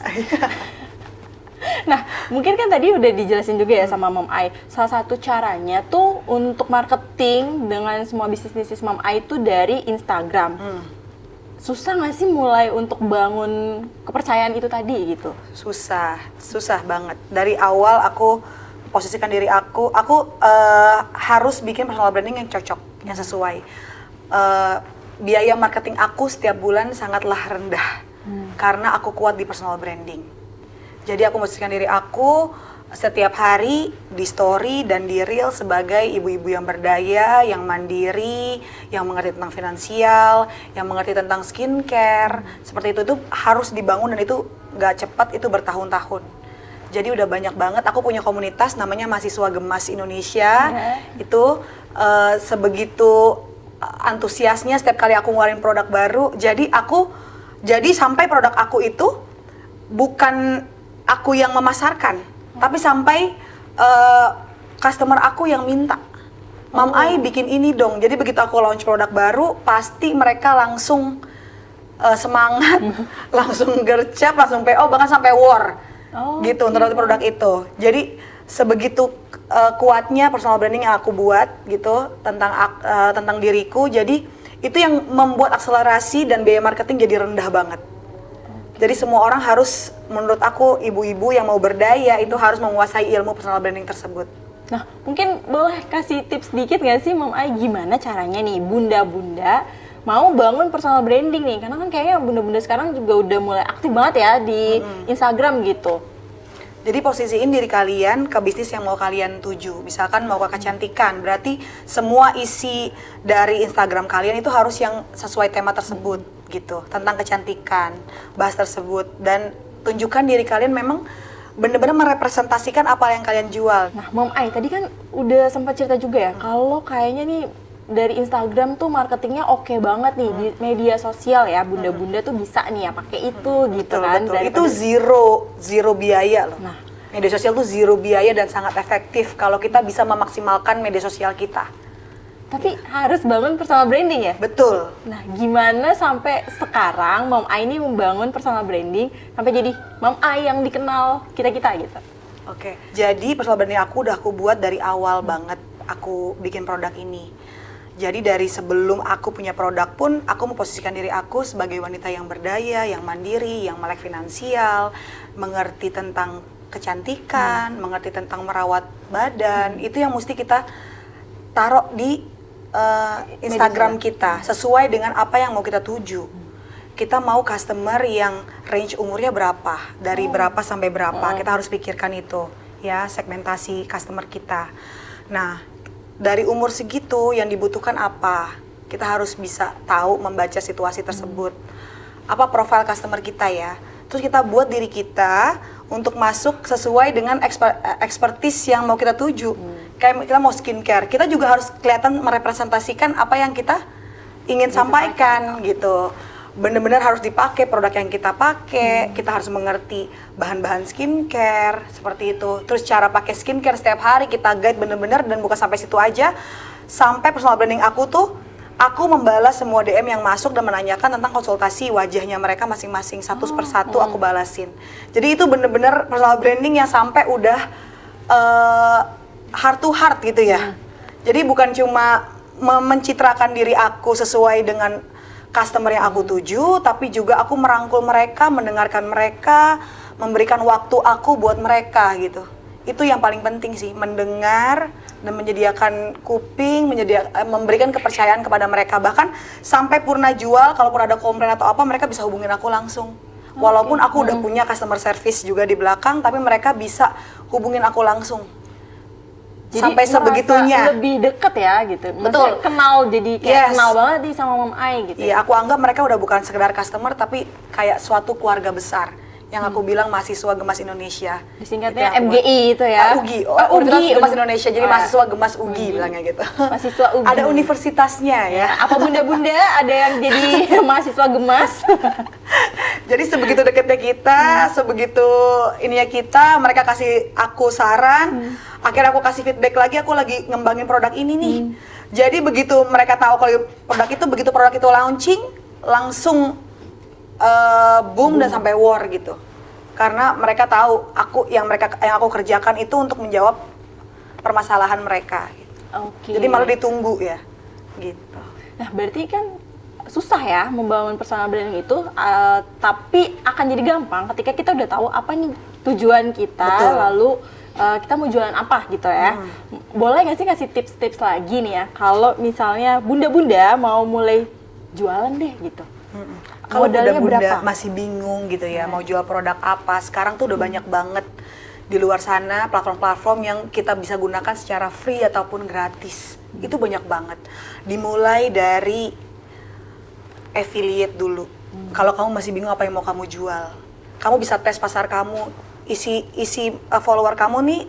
Nah, mungkin kan tadi udah dijelasin juga ya sama Mom Ai. Salah satu caranya tuh untuk marketing dengan semua bisnis-bisnis Mom Ai itu dari Instagram. Susah nggak sih mulai untuk bangun kepercayaan itu tadi gitu? Susah banget. Dari awal aku posisikan diri aku harus bikin personal branding yang cocok, yang sesuai. Biaya marketing aku setiap bulan sangatlah rendah karena aku kuat di personal branding. Jadi aku posisikan diri aku setiap hari di story dan di reel sebagai ibu-ibu yang berdaya, yang mandiri, yang mengerti tentang finansial, yang mengerti tentang skincare. Seperti itu harus dibangun, dan itu nggak cepat, itu bertahun-tahun. Jadi udah banyak banget. Aku punya komunitas namanya Mahasiswa Gemas Indonesia. Itu sebegitu antusiasnya setiap kali aku ngeluarin produk baru. Jadi sampai produk aku itu bukan aku yang memasarkan, tapi sampai customer aku yang minta, Mom Ai bikin ini dong. Jadi begitu aku launch produk baru, pasti mereka langsung semangat, langsung gercep, langsung PO, bahkan sampai war. Gitu untuk produk itu. Jadi sebegitu kuatnya personal branding yang aku buat gitu tentang diriku. Jadi itu yang membuat akselerasi dan biaya marketing jadi rendah banget. Jadi semua orang harus, menurut aku, ibu-ibu yang mau berdaya itu harus menguasai ilmu personal branding tersebut. Nah, mungkin boleh kasih tips dikit nggak sih Mom Ai, gimana caranya nih bunda-bunda mau bangun personal branding nih? Karena kan kayaknya bunda-bunda sekarang juga udah mulai aktif banget ya di Instagram gitu. Jadi posisiin diri kalian ke bisnis yang mau kalian tuju. Misalkan mau ke kecantikan, berarti semua isi dari Instagram kalian itu harus yang sesuai tema tersebut gitu. Tentang kecantikan, bahas tersebut. Dan tunjukkan diri kalian memang benar-benar merepresentasikan apa yang kalian jual. Nah, Mom Ai tadi kan udah sempat cerita juga ya, kalau kayaknya nih dari Instagram tuh marketingnya oke banget nih di media sosial ya, bunda-bunda tuh bisa nih ya pakai itu gitu Betul, kan. betul. Itu zero biaya loh. Nah, media sosial tuh zero biaya dan sangat efektif kalau kita bisa memaksimalkan media sosial kita. tapi harus bangun personal branding ya? Betul. Nah, gimana sampai sekarang Mom Ai ini membangun personal branding sampai jadi Mom Ai yang dikenal kita-kita gitu? Oke, jadi personal branding aku udah aku buat dari awal banget aku bikin produk ini. Jadi dari sebelum aku punya produk pun, aku memposisikan diri aku sebagai wanita yang berdaya, yang mandiri, yang melek finansial, mengerti tentang kecantikan, mengerti tentang merawat badan. Itu yang mesti kita taruh di Instagram kita, sesuai dengan apa yang mau kita tuju. Kita mau customer yang range umurnya berapa, dari berapa sampai berapa, kita harus pikirkan itu, ya, segmentasi customer kita. Nah, dari umur segitu yang dibutuhkan apa, kita harus bisa tahu membaca situasi tersebut. Apa profil customer kita ya, terus kita buat diri kita untuk masuk sesuai dengan expertise yang mau kita tuju. Kayak kita mau skincare, kita juga harus kelihatan merepresentasikan apa yang kita ingin sampaikan gitu. Benar-benar harus dipakai produk yang kita pakai, kita harus mengerti bahan-bahan skincare seperti itu. Terus cara pakai skincare setiap hari kita guide benar-benar, dan bukan sampai situ aja. Sampai personal branding aku tuh, aku membalas semua DM yang masuk dan menanyakan tentang konsultasi wajahnya mereka masing-masing, satu per satu aku balasin. Jadi itu benar-benar personal branding yang sampai udah heart to heart gitu ya. Jadi bukan cuma mencitrakan diri aku sesuai dengan customer yang aku tuju, tapi juga aku merangkul mereka, mendengarkan mereka, memberikan waktu aku buat mereka gitu. Itu yang paling penting sih, mendengar dan menyediakan kuping, memberikan kepercayaan kepada mereka. Bahkan sampai purna jual, kalaupun ada komplain atau apa, mereka bisa hubungin aku langsung. Walaupun aku udah punya customer service juga di belakang, tapi mereka bisa hubungin aku langsung. Jadi sampai sebegitunya. Lebih deket ya gitu. Betul. Maksudnya kenal, jadi kayak kenal banget nih sama Mom Ai gitu. Iya, aku anggap mereka udah bukan sekedar customer, tapi kayak suatu keluarga besar. Yang aku bilang mahasiswa Gemas Indonesia. Disingkatnya MGI itu ya? UGI, UGI. Gemas Indonesia, jadi mahasiswa Gemas UGI bilangnya gitu. Mahasiswa UGI. Ada universitasnya ya. Apa bunda-bunda ada yang jadi mahasiswa Gemas? Jadi sebegitu deketnya kita, sebegitu ininya kita, mereka kasih aku saran, akhirnya aku kasih feedback lagi, aku lagi ngembangin produk ini nih. Jadi begitu mereka tahu kalau produk itu, begitu produk itu launching, langsung boom dan sampai war gitu. Karena mereka tahu yang aku kerjakan itu untuk menjawab permasalahan mereka gitu. Jadi malah ditunggu ya gitu. Nah, berarti kan susah ya membangun personal branding itu, tapi akan jadi gampang ketika kita udah tahu apa nih tujuan kita. Betul. Lalu kita mau jualan apa gitu ya. Boleh nggak sih kasih tips-tips lagi nih ya, kalau misalnya bunda-bunda mau mulai jualan deh gitu. Kalau bunda-bunda masih bingung gitu ya, mau jual produk apa, sekarang tuh udah banyak banget di luar sana platform-platform yang kita bisa gunakan secara free ataupun gratis. Itu banyak banget. Dimulai dari affiliate dulu. Kalau kamu masih bingung apa yang mau kamu jual, kamu bisa tes pasar kamu, isi follower kamu nih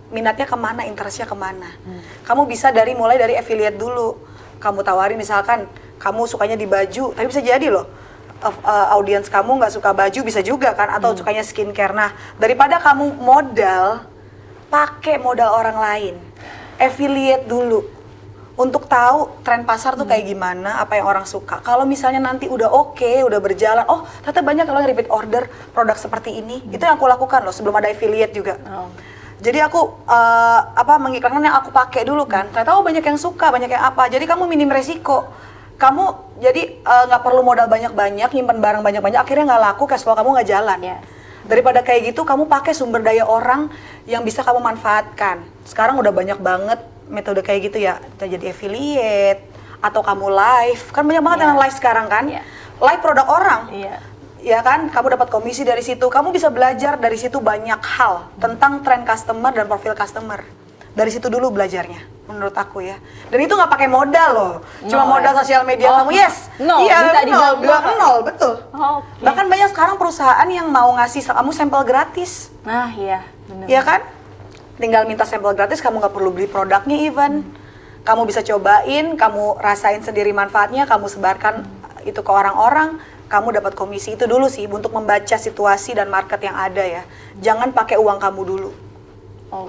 minatnya kemana, interestnya kemana. Kamu bisa mulai dari affiliate dulu. Kamu tawarin misalkan kamu sukanya di baju, tapi bisa jadi loh audiens kamu nggak suka baju, bisa juga kan, atau sukanya skincare. Nah, daripada kamu pakai modal orang lain, affiliate dulu untuk tahu tren pasar tuh kayak gimana, apa yang orang suka. Kalau misalnya nanti udah oke, udah berjalan, oh ternyata banyak kalau yang repeat order produk seperti ini. Itu yang aku lakukan loh sebelum ada affiliate juga. Jadi aku mengiklankan yang aku pakai dulu kan. Ternyata banyak yang suka, banyak yang apa. Jadi kamu minim resiko. Kamu jadi nggak perlu modal banyak-banyak, nyimpan barang banyak-banyak, akhirnya nggak laku, cash flow kamu nggak jalan. Daripada kayak gitu, kamu pakai sumber daya orang yang bisa kamu manfaatkan. Sekarang udah banyak banget metode kayak gitu ya, jadi affiliate atau kamu live, kan banyak banget yang live sekarang kan, live produk orang, ya kan, kamu dapat komisi dari situ, kamu bisa belajar dari situ banyak hal tentang tren customer dan profil customer, dari situ dulu belajarnya, menurut aku ya, dan itu nggak pakai modal loh, cuma modal sosial media kamu, bisa dibilang nol, betul. Bahkan banyak sekarang perusahaan yang mau ngasih kamu sampel gratis, benar. ya kan? Tinggal minta sampel gratis, kamu nggak perlu beli produknya even. Kamu bisa cobain, kamu rasain sendiri manfaatnya, kamu sebarkan itu ke orang-orang, kamu dapat komisi. Itu dulu sih untuk membaca situasi dan market yang ada ya. Jangan pakai uang kamu dulu.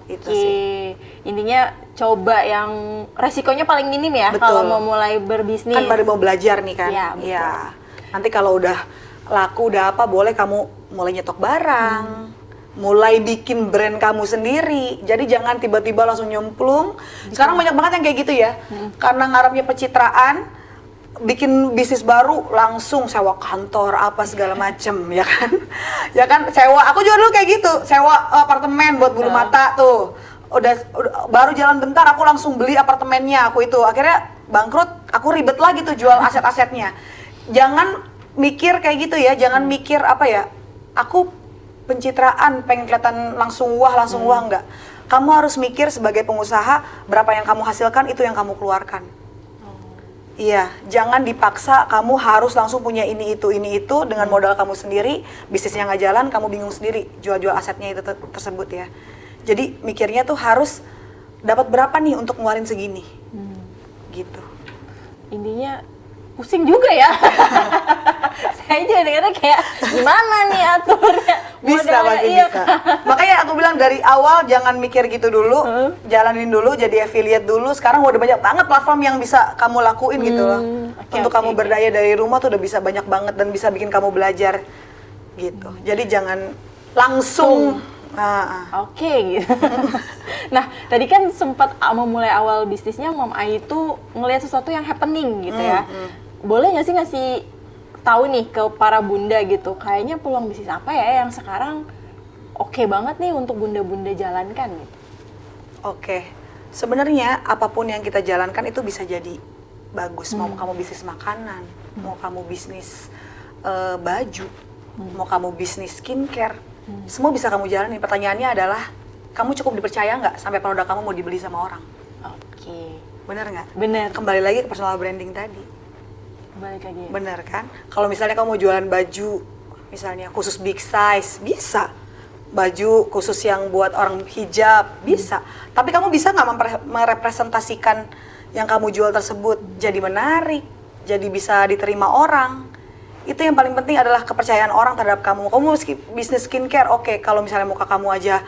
Itu sih. Intinya coba yang resikonya paling minim ya. Kalau mau mulai berbisnis. Kan baru mau belajar nih kan. Iya. Nanti kalau udah laku, udah apa, boleh kamu mulai nyetok barang. Mulai bikin brand kamu sendiri, jadi jangan tiba-tiba langsung nyemplung. Sekarang banyak banget yang kayak gitu ya, karena ngarepnya pencitraan, bikin bisnis baru langsung sewa kantor apa segala macem, ya kan? Ya kan, sewa. Aku juga dulu kayak gitu, sewa apartemen buat bulu mata tuh. Udah baru jalan bentar, aku langsung beli apartemennya. Aku itu akhirnya bangkrut, aku ribet lagi tuh jual aset-asetnya. Jangan mikir kayak gitu ya, jangan mikir apa ya, aku pencitraan, pengen kelihatan langsung wah enggak. Kamu harus mikir sebagai pengusaha, berapa yang kamu hasilkan itu yang kamu keluarkan. Iya, jangan dipaksa kamu harus langsung punya ini itu dengan modal kamu sendiri, bisnisnya nggak jalan, kamu bingung sendiri jual-jual asetnya itu tersebut ya. Jadi mikirnya tuh harus dapat berapa nih untuk ngeluarin segini. Gitu. Intinya pusing juga ya. Saya juga dengarnya kayak gimana nih aturnya. Bisa, pasti bisa. Makanya aku bilang dari awal jangan mikir gitu dulu, jalanin dulu, jadi affiliate dulu. Sekarang udah banyak banget platform yang bisa kamu lakuin gitu loh. Untuk kamu berdaya dari rumah tuh udah bisa banyak banget dan bisa bikin kamu belajar gitu. Jadi jangan langsung. Gitu. Nah, tadi kan sempat memulai awal bisnisnya Mom Ai itu ngelihat sesuatu yang happening gitu ya. Boleh nggak sih ngasih tahu nih ke para bunda gitu, kayaknya peluang bisnis apa ya yang sekarang oke banget nih untuk bunda-bunda jalankan gitu? Sebenarnya apapun yang kita jalankan itu bisa jadi bagus. Mau kamu bisnis makanan, mau kamu bisnis baju, mau kamu bisnis skincare, semua bisa kamu jalani. Pertanyaannya adalah, kamu cukup dipercaya nggak sampai produk kamu mau dibeli sama orang? Bener nggak? Bener. Kembali lagi ke personal branding tadi. Balik lagi. Bener kan? Kalau misalnya kamu mau jualan baju, misalnya khusus big size, bisa. Baju khusus yang buat orang hijab, bisa. Tapi kamu bisa nggak merepresentasikan yang kamu jual tersebut jadi menarik, jadi bisa diterima orang. Itu yang paling penting adalah kepercayaan orang terhadap kamu. Kamu mau bisnis skincare, kalau misalnya muka kamu aja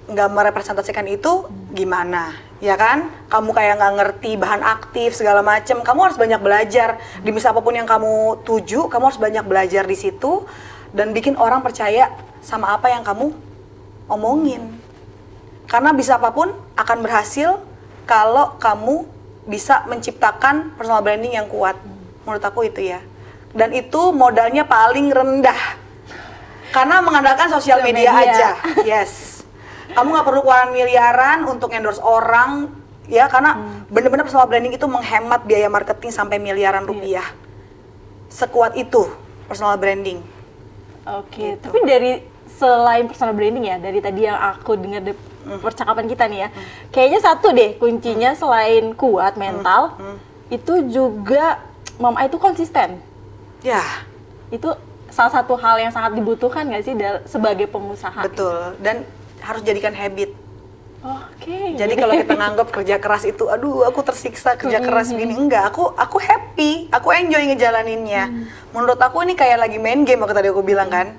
nggak merepresentasikan itu, gimana? Ya kan? Kamu kayak nggak ngerti bahan aktif segala macem. Kamu harus banyak belajar di bisnis apapun yang kamu tuju. Kamu harus banyak belajar di situ dan bikin orang percaya sama apa yang kamu omongin. Karena bisnis apapun akan berhasil kalau kamu bisa menciptakan personal branding yang kuat. Menurut aku itu ya. Dan itu modalnya paling rendah. Karena mengandalkan sosial media aja. Yes. Kamu nggak perlu keluaran miliaran untuk endorse orang, ya, karena bener-bener personal branding itu menghemat biaya marketing sampai miliaran rupiah. Sekuat itu personal branding. Gitu. Tapi dari selain personal branding ya, dari tadi yang aku dengar percakapan kita nih ya, kayaknya satu deh kuncinya selain kuat mental, itu juga Mom Ai itu konsisten. Ya. Itu salah satu hal yang sangat dibutuhkan nggak sih sebagai pengusaha? Betul. Dan harus jadikan habit. Jadi kalau kita nganggap kerja keras itu, aduh aku tersiksa kerja keras gini, enggak, aku happy, aku enjoy ngejalaninnya. Menurut aku ini kayak lagi main game, tadi aku bilang kan.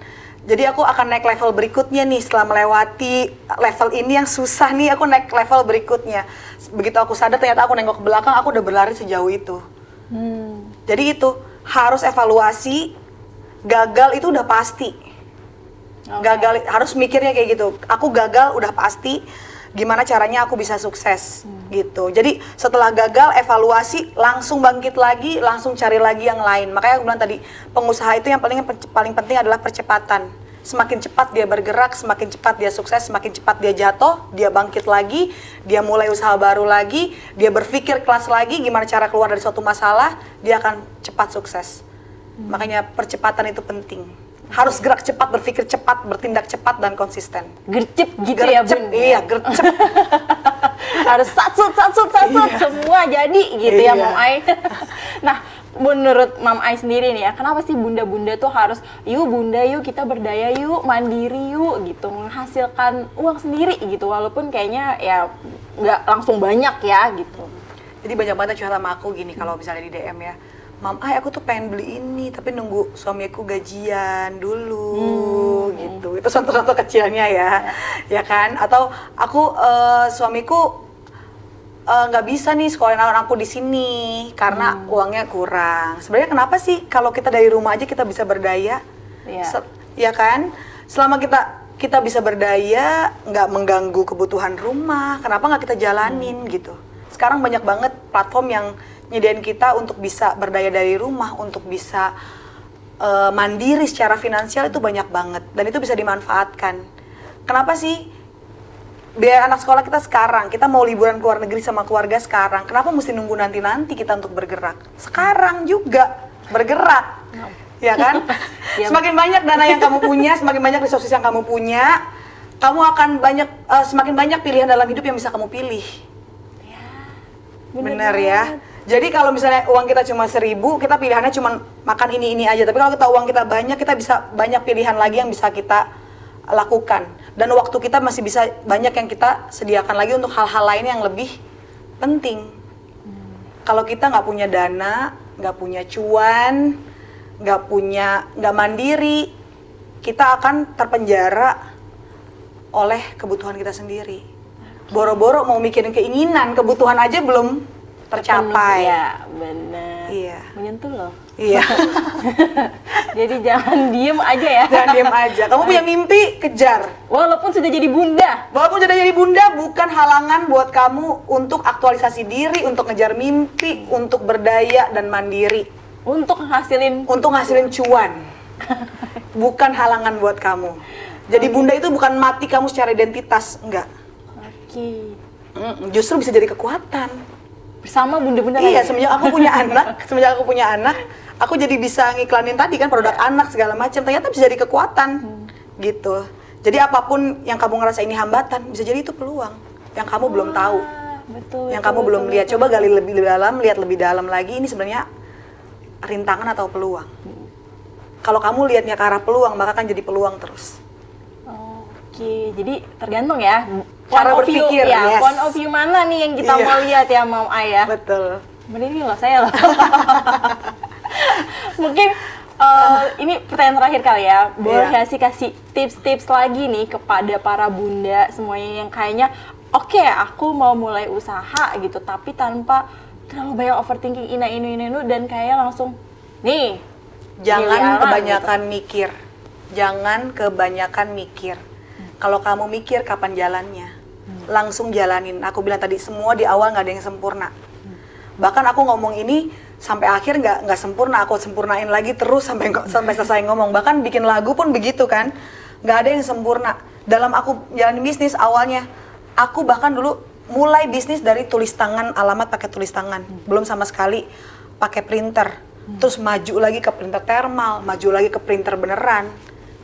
Jadi aku akan naik level berikutnya nih setelah melewati level ini yang susah nih, aku naik level berikutnya. Begitu aku sadar ternyata aku nengok ke belakang, aku udah berlari sejauh itu. Jadi itu harus evaluasi, gagal itu udah pasti. Gagal harus mikirnya kayak gitu. Aku gagal udah pasti, gimana caranya aku bisa sukses gitu. Jadi setelah gagal evaluasi langsung bangkit lagi, langsung cari lagi yang lain. Makanya aku bilang tadi pengusaha itu yang paling penting adalah percepatan. Semakin cepat dia bergerak, semakin cepat dia sukses, semakin cepat dia jatuh, dia bangkit lagi, dia mulai usaha baru lagi, dia berpikir kelas lagi gimana cara keluar dari suatu masalah, dia akan cepat sukses. Makanya percepatan itu penting. Harus gerak cepat, berpikir cepat, bertindak cepat dan konsisten. Gercep gitu ya Bun? Iya, gercep. Harus satsut semua jadi gitu ya Mam Ai. Nah, menurut Mam Ai sendiri nih ya, kenapa sih bunda-bunda tuh harus yuk bunda yuk kita berdaya yuk, mandiri yuk gitu, menghasilkan uang sendiri gitu, walaupun kayaknya ya nggak langsung banyak ya gitu. Jadi banyak banget curhat sama aku gini kalau misalnya di DM ya, Mam Ai aku tuh pengen beli ini tapi nunggu suamiku gajian dulu gitu. Itu contoh-contoh kecilnya ya kan? Atau aku suamiku nggak bisa nih sekolahin anak aku di sini karena uangnya kurang. Sebenarnya kenapa sih kalau kita dari rumah aja kita bisa berdaya? Ya kan? Selama kita bisa berdaya, nggak mengganggu kebutuhan rumah, kenapa nggak kita jalanin gitu? Sekarang banyak banget platform yang nyediain kita untuk bisa berdaya dari rumah, untuk bisa mandiri secara finansial itu banyak banget dan itu bisa dimanfaatkan. Kenapa sih biaya anak sekolah kita sekarang, kita mau liburan ke luar negeri sama keluarga sekarang, kenapa mesti nunggu nanti kita untuk bergerak? Sekarang juga bergerak, ya kan? Semakin banyak dana yang kamu punya, semakin banyak resources yang kamu punya, kamu akan semakin banyak pilihan dalam hidup yang bisa kamu pilih. Bener ya. Jadi kalau misalnya uang kita cuma 1.000, kita pilihannya cuma makan ini aja. Tapi kalau kita uang kita banyak, kita bisa banyak pilihan lagi yang bisa kita lakukan. Dan waktu kita masih bisa banyak yang kita sediakan lagi untuk hal-hal lain yang lebih penting. Kalau kita nggak punya dana, nggak punya cuan, nggak mandiri, kita akan terpenjara oleh kebutuhan kita sendiri. Boro-boro mau mikirin keinginan, kebutuhan aja belum tercapai. Ya, benar. Iya. Menyentuh loh. Iya. Jadi jangan diem aja ya. Jangan diem aja. Kamu punya mimpi, kejar. Walaupun sudah jadi bunda. Walaupun sudah jadi bunda, bukan halangan buat kamu untuk aktualisasi diri, untuk ngejar mimpi, untuk berdaya dan mandiri. Untuk ngasilin cuan. Bukan halangan buat kamu. Jadi bunda itu bukan mati kamu secara identitas, enggak. Oke. Justru bisa jadi kekuatan. Bersama bunda-bunda Iya, lainnya. semenjak aku punya anak, aku jadi bisa ngiklanin tadi kan produk anak segala macam. Ternyata bisa jadi kekuatan, gitu. Jadi apapun yang kamu ngerasa ini hambatan, bisa jadi itu peluang yang kamu belum tahu, yang kamu belum lihat. Coba gali lebih dalam, lihat lebih dalam lagi. Ini sebenarnya rintangan atau peluang. Kalau kamu lihatnya ke arah peluang, maka akan jadi peluang terus. Oke, jadi tergantung ya. Cara berpikir, yes. Point of view mana nih yang kita mau lihat ya Mam Ai ya? Betul. Berdiri loh, saya loh. Mungkin ini pertanyaan terakhir kali ya. Boleh kasih tips-tips lagi nih kepada para bunda semuanya yang kayaknya oke, aku mau mulai usaha gitu, tapi tanpa terlalu banyak overthinking ini dan kayak langsung nih. Jangan kebanyakan mikir. Jangan kebanyakan mikir. Kalau kamu mikir kapan jalannya, langsung jalanin. Aku bilang tadi semua di awal nggak ada yang sempurna. Bahkan aku ngomong ini sampai akhir nggak sempurna, aku sempurnain lagi terus sampai selesai ngomong. Bahkan bikin lagu pun begitu kan, nggak ada yang sempurna. Dalam aku jalanin bisnis awalnya, aku bahkan dulu mulai bisnis dari tulis tangan, alamat pakai tulis tangan, belum sama sekali pakai printer. Terus maju lagi ke printer thermal, maju lagi ke printer beneran.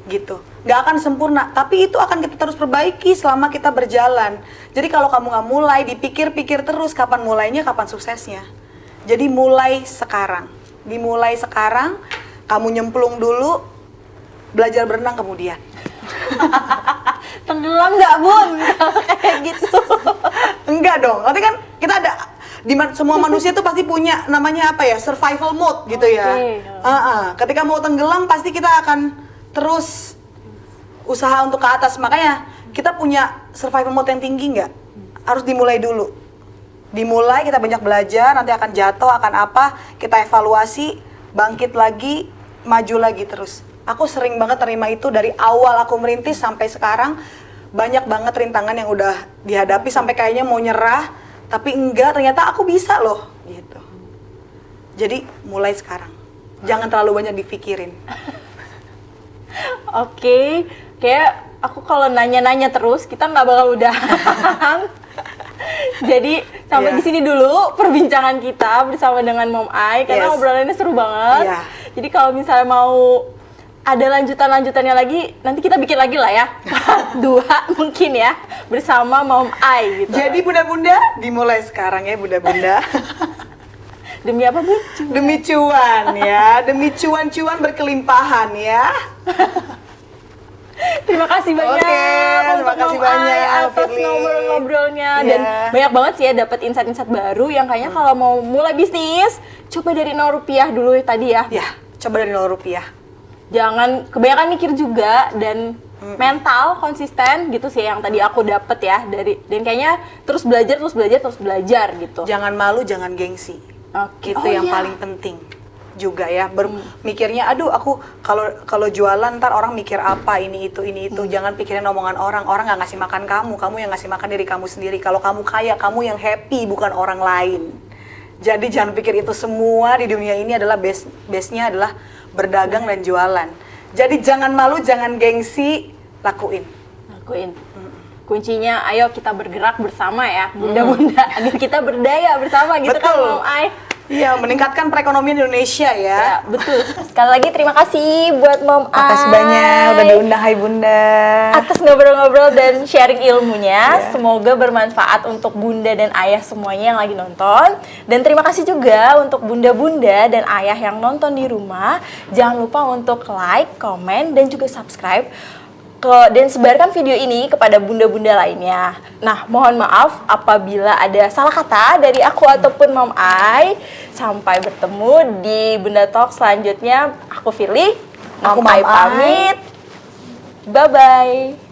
Gitu, nggak akan sempurna, tapi itu akan kita terus perbaiki selama kita berjalan. Jadi kalau kamu nggak mulai, dipikir-pikir terus kapan mulainya, kapan suksesnya. Jadi mulai sekarang, dimulai sekarang, kamu nyemplung dulu, belajar berenang kemudian. Tenggelam nggak Bun? Kayak gitu. Enggak dong, nanti kan kita ada semua manusia tuh pasti punya namanya apa ya, survival mode gitu ya. Ketika mau tenggelam pasti kita akan terus usaha untuk ke atas. Makanya kita punya survival mode yang tinggi nggak? Harus dimulai dulu. Dimulai, kita banyak belajar, nanti akan jatuh, akan apa, kita evaluasi, bangkit lagi, maju lagi terus. Aku sering banget terima itu dari awal aku merintis sampai sekarang. Banyak banget rintangan yang udah dihadapi sampai kayaknya mau nyerah, tapi enggak, ternyata aku bisa loh, gitu. Jadi mulai sekarang, jangan terlalu banyak dipikirin. Oke, kayak aku kalau nanya-nanya terus kita nggak bakal udahan. Jadi sampai Iya. di sini dulu perbincangan kita bersama dengan Mom Ai karena Yes. obrolannya seru banget. Iya. Jadi kalau misalnya mau ada lanjutannya lagi, nanti kita bikin lagi lah ya. Part 2 mungkin ya bersama Mom Ai gitu. Jadi bunda-bunda, dimulai sekarang ya bunda-bunda. Demi apa, Bu? Demi cuan ya, demi cuan-cuan berkelimpahan ya. Terima kasih banyak Oke, terima untuk kasih Mom banyak, Ai atas Firly. ngobrol-ngobrolnya. Iya. Dan banyak banget sih ya dapat insight-insight baru yang kayaknya kalau mau mulai bisnis, coba dari 0 rupiah dulu tadi ya. Ya, coba dari 0 rupiah. Jangan kebanyakan mikir juga dan mental konsisten gitu sih yang tadi aku dapet ya dari, dan kayaknya terus belajar gitu. Jangan malu, jangan gengsi. Oke. Itu yang paling penting juga ya. Mikirnya, aduh aku kalau jualan ntar orang mikir apa ini itu. Jangan pikirin omongan orang. Orang nggak ngasih makan kamu yang ngasih makan diri kamu sendiri. Kalau kamu kaya, kamu yang happy bukan orang lain. Jadi jangan pikir itu semua di dunia ini adalah base-nya adalah berdagang dan jualan. Jadi jangan malu, jangan gengsi, lakuin. Kuncinya ayo kita bergerak bersama ya bunda-bunda agar kita berdaya bersama gitu. Betul. Kan Mom Ai. Iya, meningkatkan perekonomian Indonesia ya. Ya, betul. Sekali lagi terima kasih buat Mom Ai. Makasih banyak udah diundang, hai bunda. Atas ngobrol-ngobrol dan sharing ilmunya. Yeah. Semoga bermanfaat untuk bunda dan ayah semuanya yang lagi nonton. Dan terima kasih juga untuk bunda-bunda dan ayah yang nonton di rumah. Jangan lupa untuk like, komen, dan juga subscribe. Dan sebarkan video ini kepada bunda-bunda lainnya. Nah, mohon maaf apabila ada salah kata dari aku ataupun Mom Ai. Sampai bertemu di Bunda Talk selanjutnya. Aku Firly, Aku Mom Ai Mom Ai. pamit. Bye-bye.